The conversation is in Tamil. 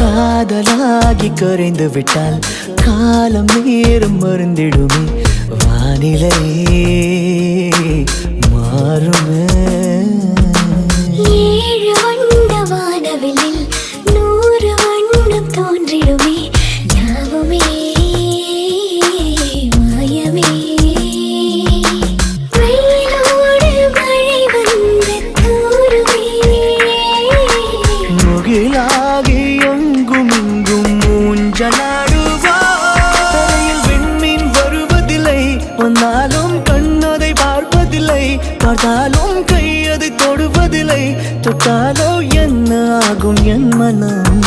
காதலாகி கரைந்து விட்டால் காலம் நேரம் மருந்திடுமே, வானிலை மாறுமே. ஏழு வண்ண வானவில்லில் 100 வண்ணம் தோன்றிடுமே, யாவுமே மாயமே. வெயிலோடு மழை வந்து தூருமே, முகிலாகி எங்கும் இங்கும் மூஞ்சலாடுவாயில். விண்மீன் வருவதில்லை, வந்தாலும் கண்ணதை பார்ப்பதில்லை, பார்த்தாலும் கையதை தொடுவதில்லை, தொட்டாலோ என்ன ஆகும் என் மனம்.